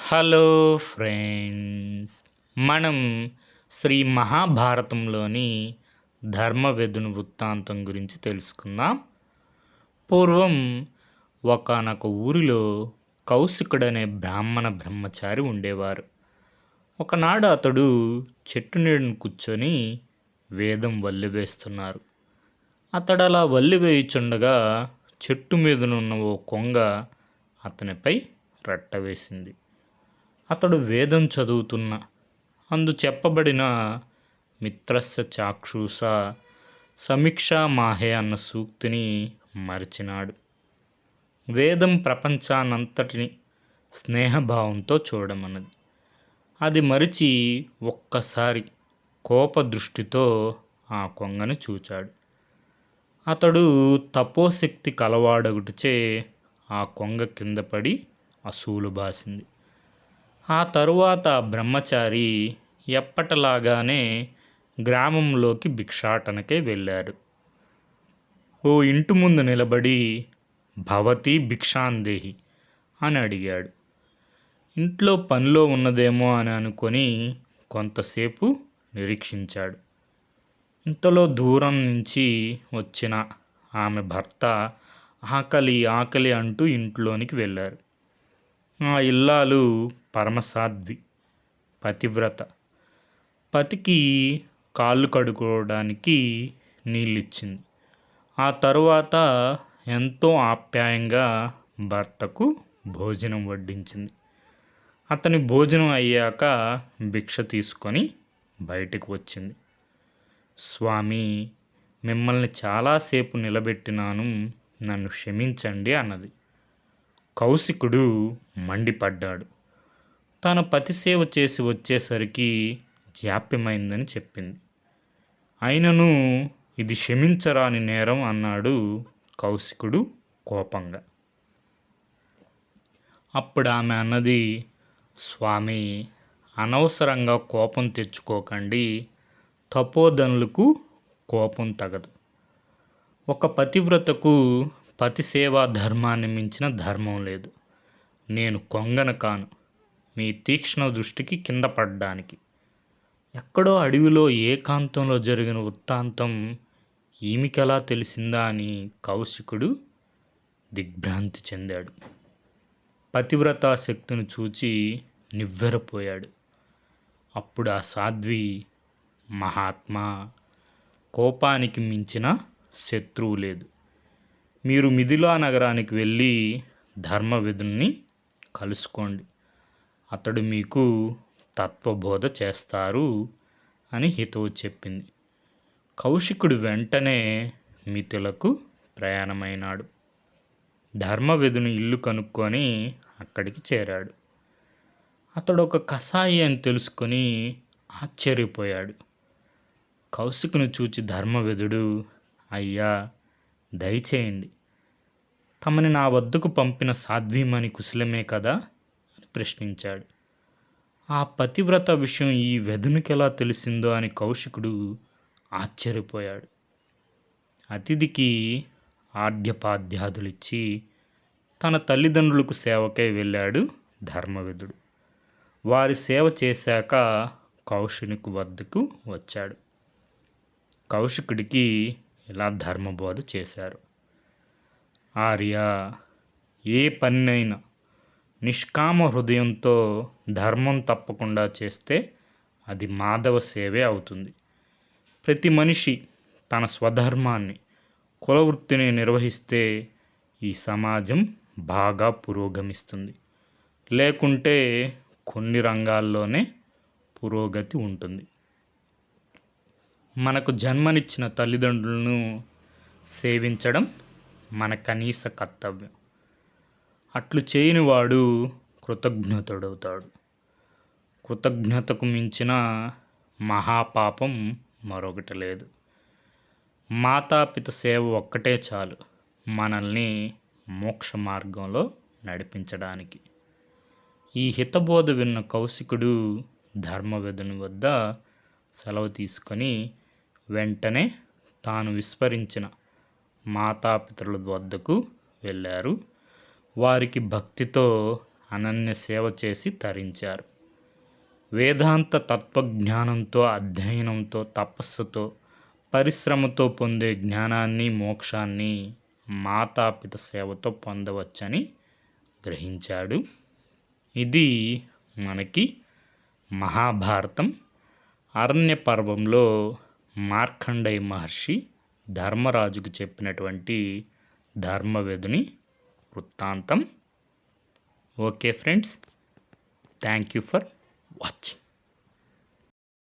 Hello friends. మనం శ్రీ మహాభారతంలోని ధర్మవ్యధుని వృత్తాంతం గురించి తెలుసుకుందాం. పూర్వం ఒకానొక ఊరిలో కౌశికుడనే బ్రాహ్మణ బ్రహ్మచారి ఉండేవారు. ఒకనాడు అతడు చెట్టు నీడను కూర్చొని వేదం వల్లివేస్తున్నారు. అతడలా వల్లివేయుచుండగా చెట్టు మీదనున్న ఓ కొంగ అతనిపై రెట్టవేసింది. అతడు వేదం చదువుతున్న అందు చెప్పబడిన మిత్రస్య చాక్షుష సమీక్షా మాహే అన్న సూక్తిని మరిచినాడు. వేదం ప్రపంచానంతటిని స్నేహభావంతో చూడమన్నది. అది మరిచి ఒక్కసారి కోపదృష్టితో ఆ కొంగను చూచాడు. అతడు తపోశక్తి కలవాడగుటచే ఆ కొంగ కింద పడి అసూలు బాసింది. ఆ తరువాత బ్రహ్మచారి ఎప్పటిలాగానే గ్రామంలోకి భిక్షాటనకే వెళ్ళాడు. ఓ ఇంటి ముందు నిలబడి భవతి భిక్షాందేహి అని అడిగాడు. ఇంట్లో పనిలో ఉన్నదేమో అని అనుకొని కొంతసేపు నిరీక్షించాడు. ఇంతలో దూరం నుంచి వచ్చిన ఆమె భర్త ఆకలి ఆకలి అంటూ ఇంట్లోనికి వెళ్ళారు. ఆ ఇల్లాలు పరమసాధ్వి, పతివ్రత. పతికి కాళ్ళు కడుక్కోవడానికి నీళ్ళిచ్చింది. ఆ తరువాత ఎంతో ఆప్యాయంగా భర్తకు భోజనం వడ్డించింది. అతని భోజనం అయ్యాక భిక్ష తీసుకొని బయటకు వచ్చింది. స్వామి, మిమ్మల్ని చాలాసేపు నిలబెట్టినాను, నన్ను క్షమించండి అన్నది. కౌశికుడు మండిపడ్డాడు. తన పతి సేవ చేసి వచ్చేసరికి జాప్యమైందని చెప్పింది. అయినను ఇది క్షమించరాని నేరం అన్నాడు కౌశికుడు కోపంగా. అప్పుడు ఆమె అన్నది, స్వామి, అనవసరంగా కోపం తెచ్చుకోకండి. తపోధనులకు కోపం తగదు. ఒక పతివ్రతకు పతి సేవా ధర్మాన్ని మించిన ధర్మం లేదు. నేను కొంగన కాను మీ తీక్ష్ణ దృష్టికి కింద పడ్డానికి. ఎక్కడో అడవిలో ఏకాంతంలో జరిగిన వృత్తాంతం ఈమెకెలా తెలిసిందా అని కౌశికుడు దిగ్భ్రాంతి చెందాడు. పతివ్రతా శక్తిని చూచి నివ్వెరపోయాడు. అప్పుడు ఆ సాధ్వి, మహాత్మా, కోపానికి మించిన శత్రువు లేదు. మీరు మిథిలా నగరానికి వెళ్ళి ధర్మవిధుని కలుసుకోండి. అతడు మీకు తత్వబోధ చేస్తారు అని హితవు చెప్పింది. కౌశికుడు వెంటనే మిథిలకు ప్రయాణమైనాడు. ధర్మవిధుని ఇల్లు కనుక్కొని అక్కడికి చేరాడు. అతడు ఒక కసాయి అని తెలుసుకొని ఆశ్చర్యపోయాడు. కౌశికుని చూచి ధర్మవిధుడు, అయ్యా, దయచేయండి, తమని నా వద్దకు పంపిన సాధ్వీమణి కుశలమే కదా అని ప్రశ్నించాడు. ఆ పతివ్రత విషయం ఈ వెధునికి ఎలా తెలిసిందో అని కౌశికుడు ఆశ్చర్యపోయాడు. అతిథికి ఆర్ఘ్యపాద్యాదులిచ్చి తన తల్లిదండ్రులకు సేవకై వెళ్ళాడు ధర్మవిధుడు. వారి సేవ చేశాక కౌశికుని వద్దకు వచ్చాడు. కౌశికుడికి ఇలా ధర్మబోధ చేశారు. ఆర్య, ఏ పనినైనా నిష్కామ హృదయంతో ధర్మం తప్పకుండా చేస్తే అది మాధవ సేవే అవుతుంది. ప్రతి మనిషి తన స్వధర్మాన్ని, కులవృత్తిని నిర్వహిస్తే ఈ సమాజం బాగా పురోగమిస్తుంది. లేకుంటే కొన్ని రంగాల్లోనే పురోగతి ఉంటుంది. మనకు జన్మనిచ్చిన తల్లిదండ్రులను సేవించడం మన కనీస కర్తవ్యం. అట్లు చేయనివాడు కృతజ్ఞతుడవుతాడు. కృతజ్ఞతకు మించిన మహాపాపం మరొకటి లేదు. మాతాపిత సేవ ఒక్కటే చాలు మనల్ని మోక్ష మార్గంలో నడిపించడానికి. ఈ హితబోధ విన్న కౌశికుడు ధర్మవిధుని వద్ద సెలవు తీసుకొని వెంటనే తాను విస్మరించిన మాతాపితరుల వద్దకు వెళ్ళారు. వారికి భక్తితో అనన్య సేవ చేసి తరించారు. వేదాంత తత్వజ్ఞానంతో, అధ్యయనంతో, తపస్సుతో, పరిశ్రమతో పొందే జ్ఞానాన్ని, మోక్షాన్ని మాతాపిత సేవతో పొందవచ్చని గ్రహించాడు. ఇది మనకి మహాభారతం అరణ్య పర్వంలో మార్కండేయ మహర్షి ధర్మరాజుకు చెప్పినటువంటి ధర్మవేదుని వృత్తాంతం. Okay friends, thank you for watching.